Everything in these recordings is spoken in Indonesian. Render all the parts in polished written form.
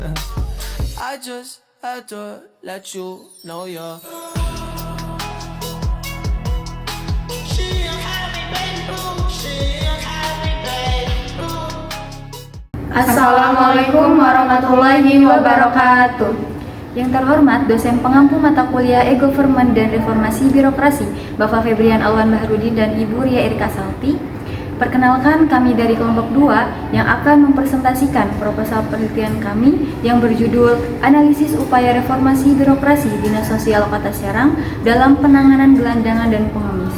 I just had to let you know you're Assalamualaikum warahmatullahi wabarakatuh. Yang terhormat dosen pengampu mata kuliah E-Government dan Reformasi Birokrasi, Bapak Febrian Alwan Baharudin dan Ibu Ria Erika Salti. Perkenalkan, kami dari kelompok 2 yang akan mempresentasikan proposal penelitian kami yang berjudul Analisis Upaya Reformasi Birokrasi Dinas Sosial Kota Serang dalam Penanganan Gelandangan dan Pengemis.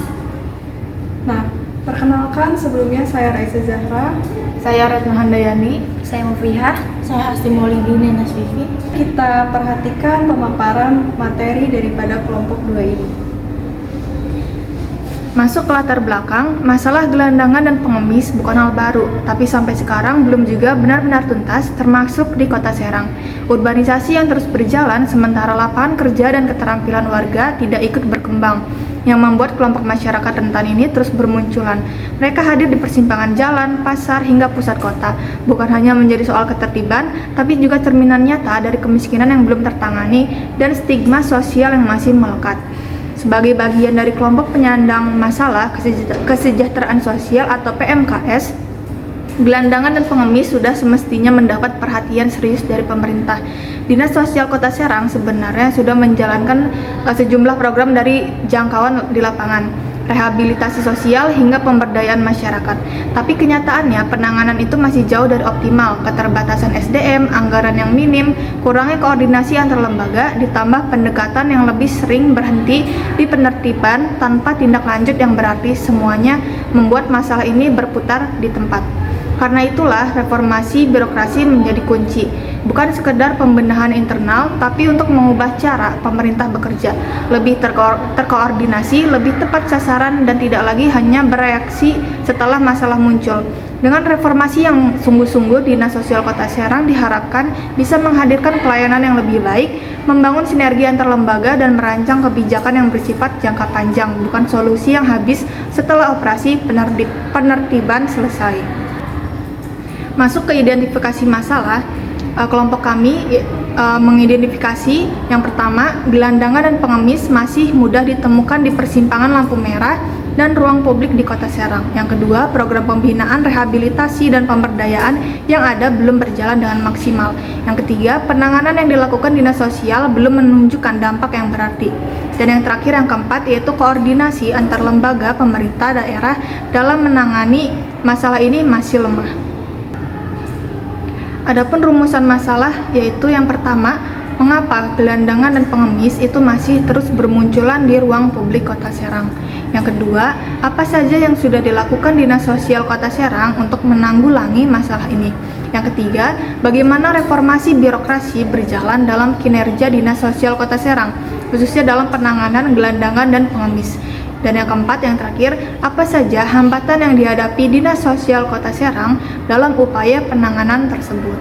Nah, perkenalkan sebelumnya saya Raisa Zahra. Saya Retno Handayani. Saya Mufrihah. Saya Asti Maulidin Nenas Vivi. Kita perhatikan pemaparan materi daripada kelompok 2 ini. Masuk ke latar belakang, masalah gelandangan dan pengemis bukan hal baru, tapi sampai sekarang belum juga benar-benar tuntas, termasuk di Kota Serang. Urbanisasi yang terus berjalan, sementara lapangan kerja dan keterampilan warga tidak ikut berkembang, yang membuat kelompok masyarakat rentan ini terus bermunculan. Mereka hadir di persimpangan jalan, pasar, hingga pusat kota. Bukan hanya menjadi soal ketertiban, tapi juga cerminan nyata dari kemiskinan yang belum tertangani dan stigma sosial yang masih melekat. Sebagai bagian dari kelompok penyandang masalah kesejahteraan sosial atau PMKS, gelandangan dan pengemis sudah semestinya mendapat perhatian serius dari pemerintah. Dinas Sosial Kota Serang sebenarnya sudah menjalankan sejumlah program dari jangkauan di lapangan, rehabilitasi sosial hingga pemberdayaan masyarakat. Tapi kenyataannya penanganan itu masih jauh dari optimal. Keterbatasan SDM, anggaran yang minim, kurangnya koordinasi antar lembaga, ditambah pendekatan yang lebih sering berhenti di penertiban tanpa tindak lanjut yang berarti, semuanya membuat masalah ini berputar di tempat. Karena itulah reformasi birokrasi menjadi kunci, bukan sekedar pembenahan internal, tapi untuk mengubah cara pemerintah bekerja, lebih terkoordinasi, lebih tepat sasaran, dan tidak lagi hanya bereaksi setelah masalah muncul. Dengan reformasi yang sungguh-sungguh, Dinas Sosial Kota Serang diharapkan bisa menghadirkan pelayanan yang lebih baik, membangun sinergi antar lembaga, dan merancang kebijakan yang bersifat jangka panjang, bukan solusi yang habis setelah operasi penertiban selesai. Masuk ke identifikasi masalah, kelompok kami mengidentifikasi yang pertama, gelandangan dan pengemis masih mudah ditemukan di persimpangan lampu merah dan ruang publik di Kota Serang. Yang kedua, program pembinaan, rehabilitasi, dan pemberdayaan yang ada belum berjalan dengan maksimal. Yang ketiga, penanganan yang dilakukan Dinas Sosial belum menunjukkan dampak yang berarti. Dan yang terakhir, yang keempat, yaitu koordinasi antar lembaga pemerintah daerah dalam menangani masalah ini masih lemah. Adapun rumusan masalah, yaitu yang pertama, mengapa gelandangan dan pengemis itu masih terus bermunculan di ruang publik Kota Serang. Yang kedua, apa saja yang sudah dilakukan Dinas Sosial Kota Serang untuk menanggulangi masalah ini. Yang ketiga, bagaimana reformasi birokrasi berjalan dalam kinerja Dinas Sosial Kota Serang, khususnya dalam penanganan gelandangan dan pengemis. Dan yang keempat, yang terakhir, apa saja hambatan yang dihadapi Dinas Sosial Kota Serang dalam upaya penanganan tersebut.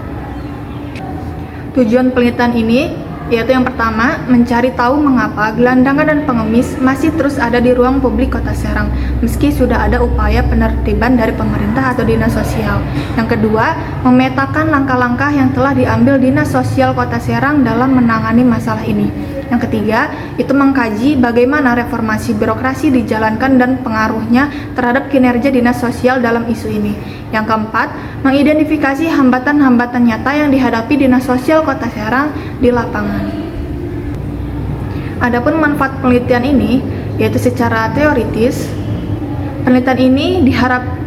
Tujuan penelitian ini yaitu yang pertama, mencari tahu mengapa gelandangan dan pengemis masih terus ada di ruang publik Kota Serang meski sudah ada upaya penertiban dari pemerintah atau Dinas Sosial. Yang kedua, memetakan langkah-langkah yang telah diambil Dinas Sosial Kota Serang dalam menangani masalah ini. Yang ketiga, itu mengkaji bagaimana reformasi birokrasi dijalankan dan pengaruhnya terhadap kinerja Dinas Sosial dalam isu ini. Yang keempat, mengidentifikasi hambatan-hambatan nyata yang dihadapi Dinas Sosial Kota Serang di lapangan. Adapun manfaat penelitian ini, yaitu secara teoritis, penelitian ini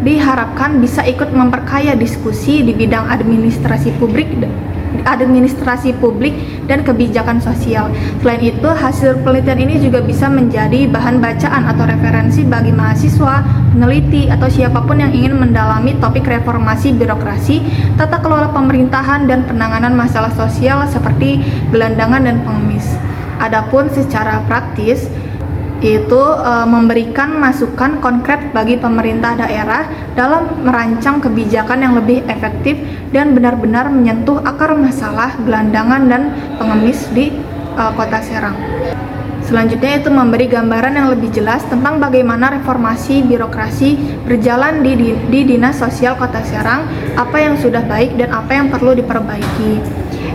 diharapkan bisa ikut memperkaya diskusi di bidang administrasi publik dan kebijakan sosial. Selain itu, hasil penelitian ini juga bisa menjadi bahan bacaan atau referensi bagi mahasiswa, peneliti, atau siapapun yang ingin mendalami topik reformasi birokrasi, tata kelola pemerintahan, dan penanganan masalah sosial seperti gelandangan dan pengemis. Adapun secara praktis, yaitu memberikan masukan konkret bagi pemerintah daerah dalam merancang kebijakan yang lebih efektif dan benar-benar menyentuh akar masalah gelandangan dan pengemis di Kota Serang. Selanjutnya itu memberi gambaran yang lebih jelas tentang bagaimana reformasi birokrasi berjalan di Dinas Sosial Kota Serang, apa yang sudah baik dan apa yang perlu diperbaiki.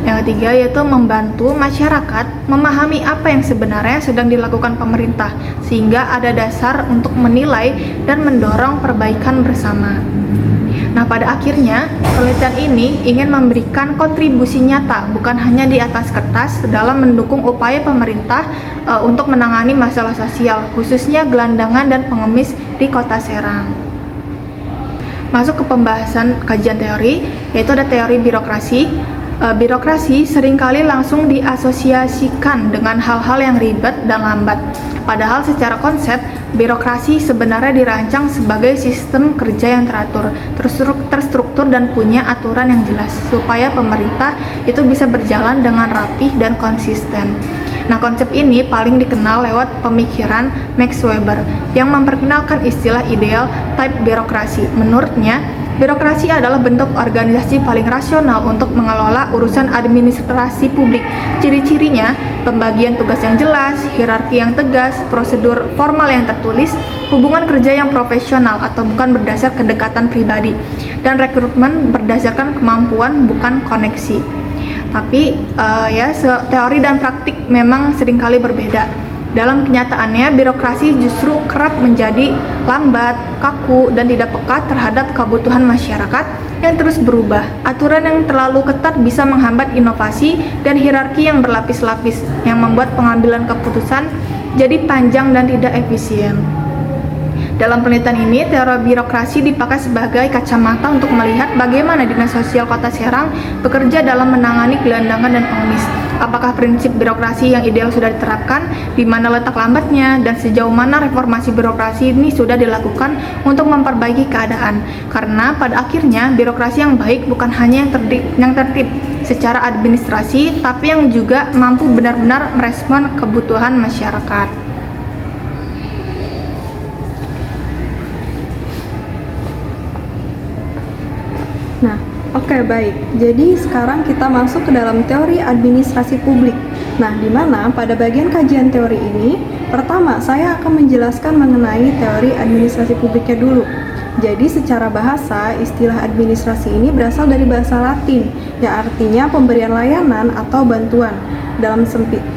Yang ketiga yaitu membantu masyarakat memahami apa yang sebenarnya sedang dilakukan pemerintah, sehingga ada dasar untuk menilai dan mendorong perbaikan bersama. Nah, pada akhirnya, penelitian ini ingin memberikan kontribusi nyata, bukan hanya di atas kertas, dalam mendukung upaya pemerintah untuk menangani masalah sosial, khususnya gelandangan dan pengemis di Kota Serang. Masuk ke pembahasan kajian teori, yaitu ada teori birokrasi. Birokrasi seringkali langsung diasosiasikan dengan hal-hal yang ribet dan lambat. Padahal secara konsep, birokrasi sebenarnya dirancang sebagai sistem kerja yang teratur, terstruktur dan punya aturan yang jelas, supaya pemerintah itu bisa berjalan dengan rapih dan konsisten. Nah, konsep ini paling dikenal lewat pemikiran Max Weber yang memperkenalkan istilah ideal type birokrasi. Menurutnya, birokrasi adalah bentuk organisasi paling rasional untuk mengelola urusan administrasi publik. Ciri-cirinya, pembagian tugas yang jelas, hierarki yang tegas, prosedur formal yang tertulis, hubungan kerja yang profesional atau bukan berdasar kedekatan pribadi, dan rekrutmen berdasarkan kemampuan bukan koneksi. Tapi teori dan praktik memang seringkali berbeda. Dalam kenyataannya, birokrasi justru kerap menjadi lambat, kaku, dan tidak peka terhadap kebutuhan masyarakat yang terus berubah. Aturan yang terlalu ketat bisa menghambat inovasi dan hierarki yang berlapis-lapis, yang membuat pengambilan keputusan jadi panjang dan tidak efisien. Dalam penelitian ini, teori birokrasi dipakai sebagai kacamata untuk melihat bagaimana Dinas Sosial Kota Serang bekerja dalam menangani gelandangan dan pengemis. Apakah prinsip birokrasi yang ideal sudah diterapkan, di mana letak lambatnya, dan sejauh mana reformasi birokrasi ini sudah dilakukan untuk memperbaiki keadaan. Karena pada akhirnya, birokrasi yang baik bukan hanya yang tertib secara administrasi, tapi yang juga mampu benar-benar merespon kebutuhan masyarakat. Nah, oke, baik. Jadi sekarang kita masuk ke dalam teori administrasi publik. Nah, di mana pada bagian kajian teori ini, pertama saya akan menjelaskan mengenai teori administrasi publiknya dulu. Jadi secara bahasa, istilah administrasi ini berasal dari bahasa Latin, yang artinya pemberian layanan atau bantuan. Dalam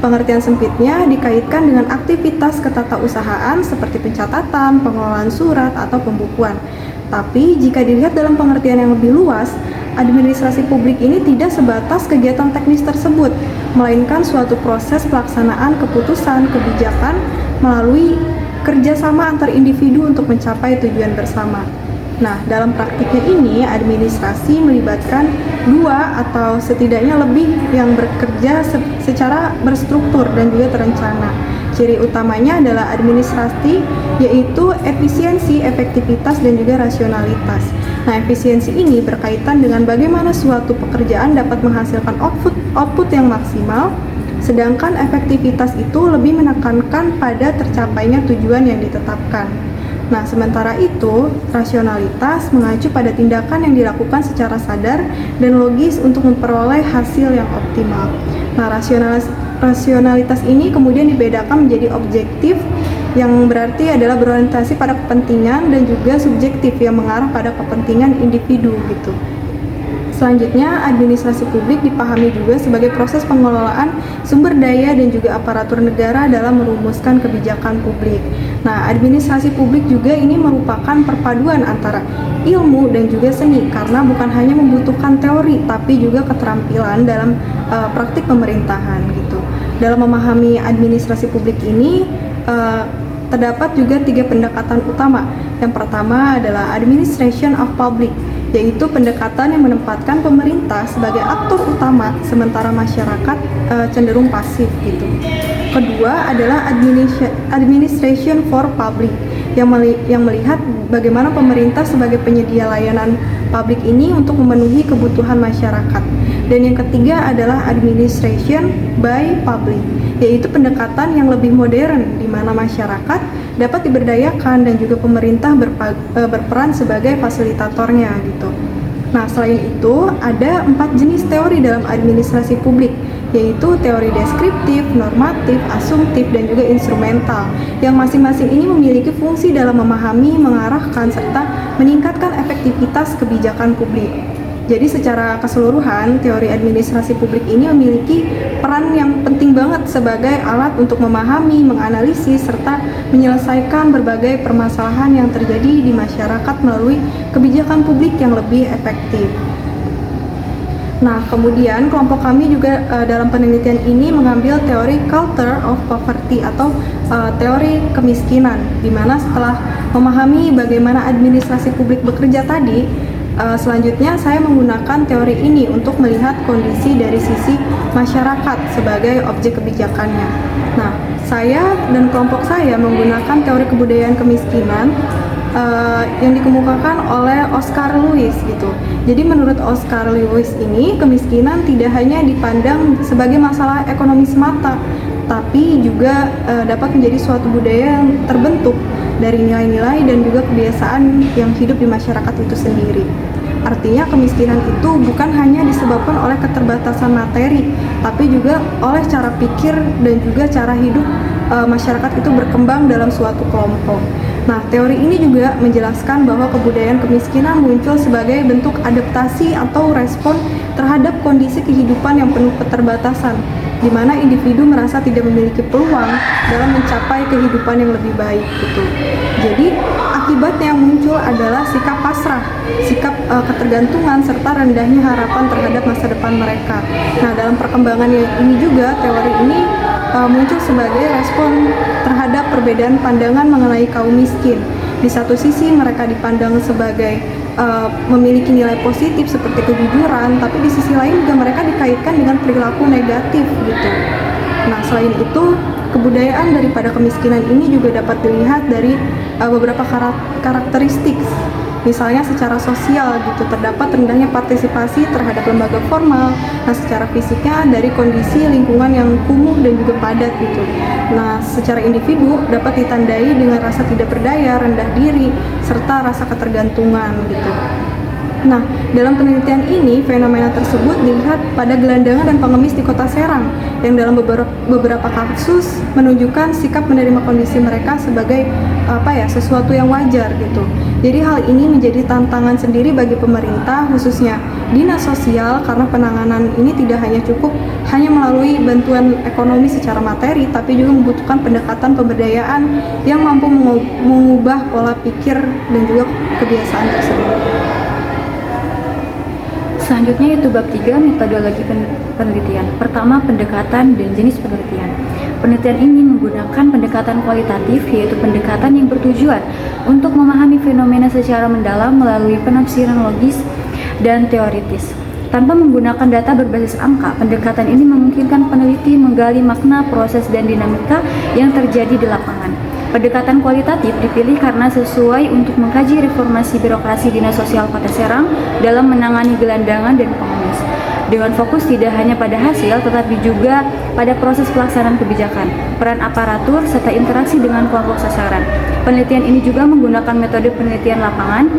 pengertian sempitnya dikaitkan dengan aktivitas ketatausahaan seperti pencatatan, pengelolaan surat, atau pembukuan. Tapi jika dilihat dalam pengertian yang lebih luas, administrasi publik ini tidak sebatas kegiatan teknis tersebut, melainkan suatu proses pelaksanaan keputusan kebijakan melalui kerjasama antar individu untuk mencapai tujuan bersama. Nah, dalam praktiknya ini, administrasi melibatkan dua atau setidaknya lebih yang bekerja secara berstruktur dan juga terencana. Ciri utamanya adalah administrasi, yaitu efisiensi, efektivitas, dan juga rasionalitas. Nah, efisiensi ini berkaitan dengan bagaimana suatu pekerjaan dapat menghasilkan output yang maksimal, sedangkan efektivitas itu lebih menekankan pada tercapainya tujuan yang ditetapkan. Nah, sementara itu, rasionalitas mengacu pada tindakan yang dilakukan secara sadar dan logis untuk memperoleh hasil yang optimal. Nah, rasionalitas ini kemudian dibedakan menjadi objektif, yang berarti adalah berorientasi pada kepentingan, dan juga subjektif yang mengarah pada kepentingan individu gitu. Selanjutnya, administrasi publik dipahami juga sebagai proses pengelolaan sumber daya dan juga aparatur negara dalam merumuskan kebijakan publik. Nah, administrasi publik juga ini merupakan perpaduan antara ilmu dan juga seni, karena bukan hanya membutuhkan teori tapi juga keterampilan dalam praktik pemerintahan gitu. Dalam memahami administrasi publik ini terdapat juga 3 pendekatan utama. Yang pertama adalah administration of public, yaitu pendekatan yang menempatkan pemerintah sebagai aktor utama sementara masyarakat cenderung pasif gitu. Kedua adalah administration for public, yang melihat bagaimana pemerintah sebagai penyedia layanan publik ini untuk memenuhi kebutuhan masyarakat. Dan yang ketiga adalah administration by public, yaitu pendekatan yang lebih modern di mana masyarakat dapat diberdayakan dan juga pemerintah berperan sebagai fasilitatornya gitu. Nah, selain itu ada 4 jenis teori dalam administrasi publik, yaitu teori deskriptif, normatif, asumtif, dan juga instrumental, yang masing-masing ini memiliki fungsi dalam memahami, mengarahkan, serta meningkatkan efektivitas kebijakan publik. Jadi secara keseluruhan, teori administrasi publik ini memiliki peran yang penting banget sebagai alat untuk memahami, menganalisis, serta menyelesaikan berbagai permasalahan yang terjadi di masyarakat melalui kebijakan publik yang lebih efektif. Nah, kemudian kelompok kami juga dalam penelitian ini mengambil teori culture of poverty atau teori kemiskinan, di mana setelah memahami bagaimana administrasi publik bekerja tadi, selanjutnya saya menggunakan teori ini untuk melihat kondisi dari sisi masyarakat sebagai objek kebijakannya. Nah, saya dan kelompok saya menggunakan teori kebudayaan kemiskinan yang dikemukakan oleh Oscar Lewis gitu. Jadi menurut Oscar Lewis ini, kemiskinan tidak hanya dipandang sebagai masalah ekonomi semata, tapi juga dapat menjadi suatu budaya yang terbentuk dari nilai-nilai dan juga kebiasaan yang hidup di masyarakat itu sendiri. Artinya kemiskinan itu bukan hanya disebabkan oleh keterbatasan materi, tapi juga oleh cara pikir dan juga cara hidup masyarakat itu berkembang dalam suatu kelompok. Nah, teori ini juga menjelaskan bahwa kebudayaan kemiskinan muncul sebagai bentuk adaptasi atau respon terhadap kondisi kehidupan yang penuh keterbatasan, di mana individu merasa tidak memiliki peluang dalam mencapai kehidupan yang lebih baik gitu. Jadi, akibatnya yang muncul adalah sikap pasrah, sikap ketergantungan, serta rendahnya harapan terhadap masa depan mereka. Nah, dalam perkembangan ini juga, teori ini muncul sebagai respon terhadap perbedaan pandangan mengenai kaum miskin. Di satu sisi mereka dipandang sebagai memiliki nilai positif seperti kejujuran, tapi di sisi lain juga mereka dikaitkan dengan perilaku negatif gitu. Nah, selain itu, kebudayaan daripada kemiskinan ini juga dapat dilihat dari beberapa karakteristik. Misalnya secara sosial gitu, terdapat rendahnya partisipasi terhadap lembaga formal. Nah, secara fisiknya dari kondisi lingkungan yang kumuh dan juga padat gitu. Nah, secara individu dapat ditandai dengan rasa tidak berdaya, rendah diri, serta rasa ketergantungan gitu. Nah, dalam penelitian ini, fenomena tersebut dilihat pada gelandangan dan pengemis di Kota Serang, yang dalam beberapa kasus menunjukkan sikap menerima kondisi mereka sebagai sesuatu yang wajar gitu. Jadi hal ini menjadi tantangan sendiri bagi pemerintah, khususnya dinas sosial, karena penanganan ini tidak hanya cukup hanya melalui bantuan ekonomi secara materi, tapi juga membutuhkan pendekatan pemberdayaan yang mampu mengubah pola pikir dan juga kebiasaan tersebut. Selanjutnya itu bab 3, metodologi penelitian. Pertama, pendekatan dan jenis penelitian. Penelitian ini menggunakan pendekatan kualitatif, yaitu pendekatan yang bertujuan untuk memahami fenomena secara mendalam melalui penafsiran logis dan teoritis. Tanpa menggunakan data berbasis angka, pendekatan ini memungkinkan peneliti menggali makna, proses, dan dinamika yang terjadi di lapangan. Pendekatan kualitatif dipilih karena sesuai untuk mengkaji reformasi birokrasi Dinas Sosial Kota Serang dalam menangani gelandangan dan pengemis, dengan fokus tidak hanya pada hasil tetapi juga pada proses pelaksanaan kebijakan, peran aparatur, serta interaksi dengan kelompok sasaran. Penelitian ini juga menggunakan metode penelitian lapangan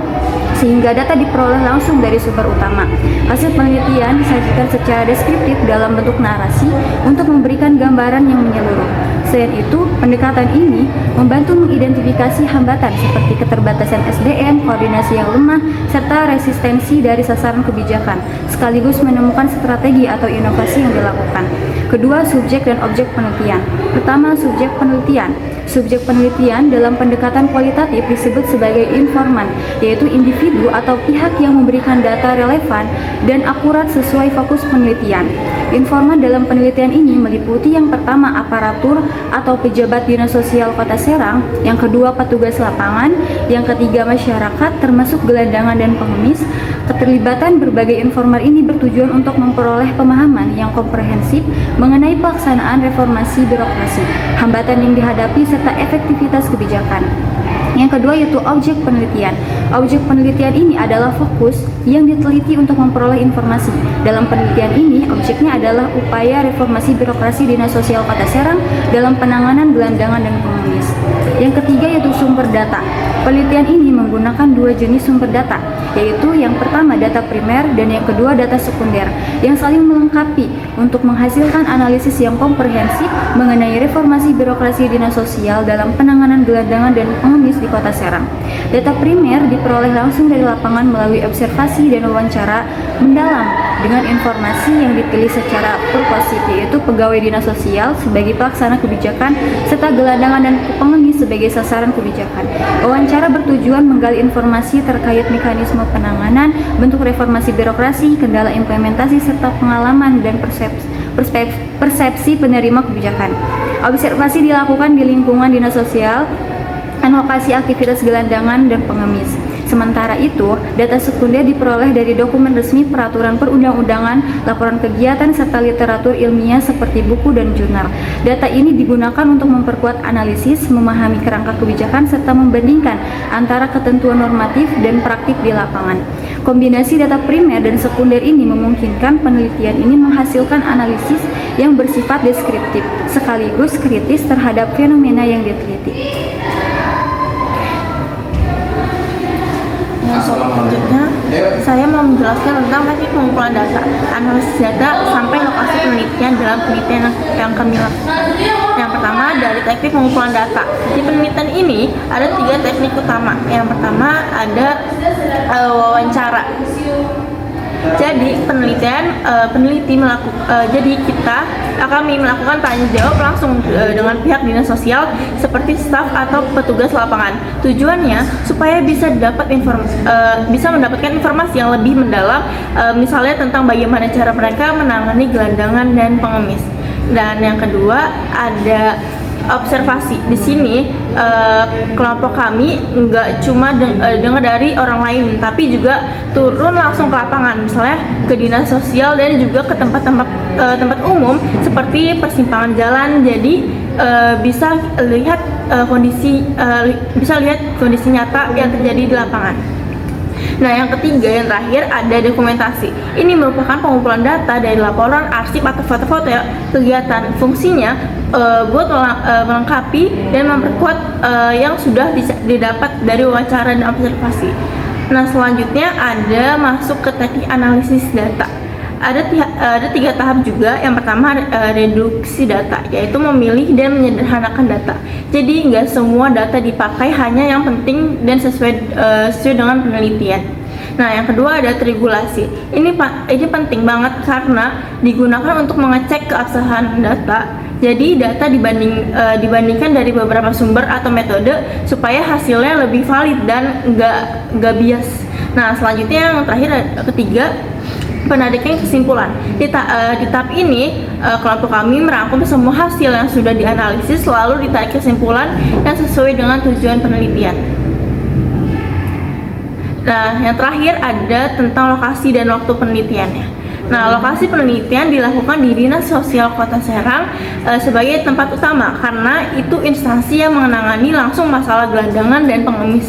sehingga data diperoleh langsung dari sumber utama. Hasil penelitian disajikan secara deskriptif dalam bentuk narasi untuk memberikan gambaran yang menyeluruh. Selain itu, pendekatan ini membantu mengidentifikasi hambatan seperti keterbatasan SDM, koordinasi yang lemah, serta resistensi dari sasaran kebijakan, sekaligus menemukan strategi atau inovasi yang dilakukan. Kedua, subjek dan objek penelitian. Pertama, subjek penelitian. Subjek penelitian dalam pendekatan kualitatif disebut sebagai informan, yaitu individu atau pihak yang memberikan data relevan dan akurat sesuai fokus penelitian. Informan dalam penelitian ini meliputi yang pertama aparatur atau pejabat Dinas Sosial Kota Serang, yang kedua petugas lapangan, yang ketiga masyarakat termasuk gelandangan dan pengemis. Keterlibatan berbagai informan ini bertujuan untuk memperoleh pemahaman yang komprehensif mengenai pelaksanaan reformasi birokrasi, hambatan yang dihadapi, serta efektivitas kebijakan. Yang kedua yaitu objek penelitian. Objek penelitian ini adalah fokus yang diteliti untuk memperoleh informasi. Dalam penelitian ini, objeknya adalah upaya reformasi birokrasi Dinas Sosial Kota Serang dalam penanganan gelandangan dan pengemis. Yang ketiga yaitu sumber data. Penelitian ini menggunakan dua jenis sumber data, yaitu yang pertama data primer dan yang kedua data sekunder, yang saling melengkapi untuk menghasilkan analisis yang komprehensif mengenai reformasi birokrasi Dinas Sosial dalam penanganan gelandangan dan pengemis di di Kota Serang. Data primer diperoleh langsung dari lapangan melalui observasi dan wawancara mendalam dengan informasi yang dipilih secara purposif, yaitu pegawai dinas sosial sebagai pelaksana kebijakan serta gelandangan dan pengemis sebagai sasaran kebijakan. Wawancara bertujuan menggali informasi terkait mekanisme penanganan, bentuk reformasi birokrasi, kendala implementasi serta pengalaman dan persepsi penerima kebijakan. Observasi dilakukan di lingkungan dinas sosial dan lokasi aktivitas gelandangan dan pengemis. Sementara itu, data sekunder diperoleh dari dokumen resmi, peraturan perundang-undangan, laporan kegiatan, serta literatur ilmiah seperti buku dan jurnal. Data ini digunakan untuk memperkuat analisis, memahami kerangka kebijakan, serta membandingkan antara ketentuan normatif dan praktik di lapangan. Kombinasi data primer dan sekunder ini memungkinkan penelitian ini menghasilkan analisis yang bersifat deskriptif, sekaligus kritis terhadap fenomena yang diteliti. Selanjutnya, saya mau menjelaskan tentang teknik pengumpulan data, analisis data, sampai lokasi penelitian dalam penelitian yang kami lakukan. Yang pertama, dari teknik pengumpulan data. Di penelitian ini ada 3 teknik utama. Yang pertama ada wawancara. Jadi kami melakukan tanya jawab langsung dengan pihak dinas sosial seperti staf atau petugas lapangan. Tujuannya supaya bisa mendapatkan informasi yang lebih mendalam, misalnya tentang bagaimana cara mereka menangani gelandangan dan pengemis. Dan yang kedua ada observasi. Di sini kelompok kami nggak cuma dengar dari orang lain, tapi juga turun langsung ke lapangan, misalnya ke dinas sosial dan juga ke tempat umum seperti persimpangan jalan. Jadi bisa lihat kondisi nyata yang terjadi di lapangan. Nah, yang ketiga, yang terakhir ada dokumentasi. Ini merupakan pengumpulan data dari laporan, arsip atau foto-foto kegiatan. Fungsinya buat melengkapi dan memperkuat yang sudah didapat dari wawancara dan observasi. Nah, selanjutnya ada masuk ke teknik analisis data. Ada 3 tahap juga. Yang pertama reduksi data, yaitu memilih dan menyederhanakan data. Jadi nggak semua data dipakai, hanya yang penting dan sesuai dengan penelitian. Nah, yang kedua ada triangulasi. Ini penting banget karena digunakan untuk mengecek keabsahan data. Jadi data dibandingkan dari beberapa sumber atau metode supaya hasilnya lebih valid dan nggak bias. Nah, selanjutnya yang terakhir ketiga, penarikan kesimpulan. Di tahap ini kelompok kami merangkum semua hasil yang sudah dianalisis, lalu ditarik kesimpulan yang sesuai dengan tujuan penelitian. Nah, yang terakhir ada tentang lokasi dan waktu penelitiannya. Nah, lokasi penelitian dilakukan di Dinas Sosial Kota Serang sebagai tempat utama karena itu instansi yang menangani langsung masalah gelandangan dan pengemis.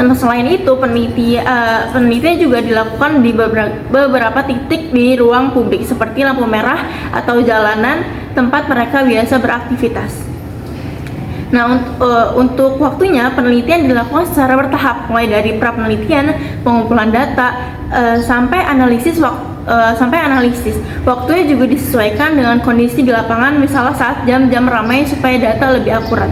Dan selain itu, penelitian juga dilakukan di beberapa titik di ruang publik seperti lampu merah atau jalanan tempat mereka biasa beraktivitas. Nah, untuk waktunya penelitian dilakukan secara bertahap, mulai dari pra-penelitian, pengumpulan data, sampai analisis. Waktunya juga disesuaikan dengan kondisi di lapangan, misalnya saat jam-jam ramai supaya data lebih akurat.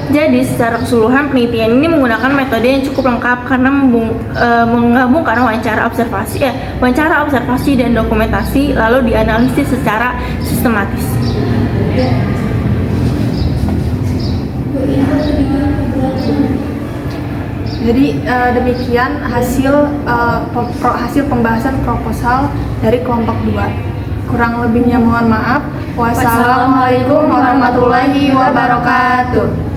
Jadi secara keseluruhan penelitian ini menggunakan metode yang cukup lengkap karena menggabungkan wawancara observasi dan dokumentasi, lalu dianalisis secara sistematis. Jadi demikian hasil pembahasan proposal dari kelompok 2. Kurang lebihnya mohon maaf. Wassalamualaikum warahmatullahi wabarakatuh.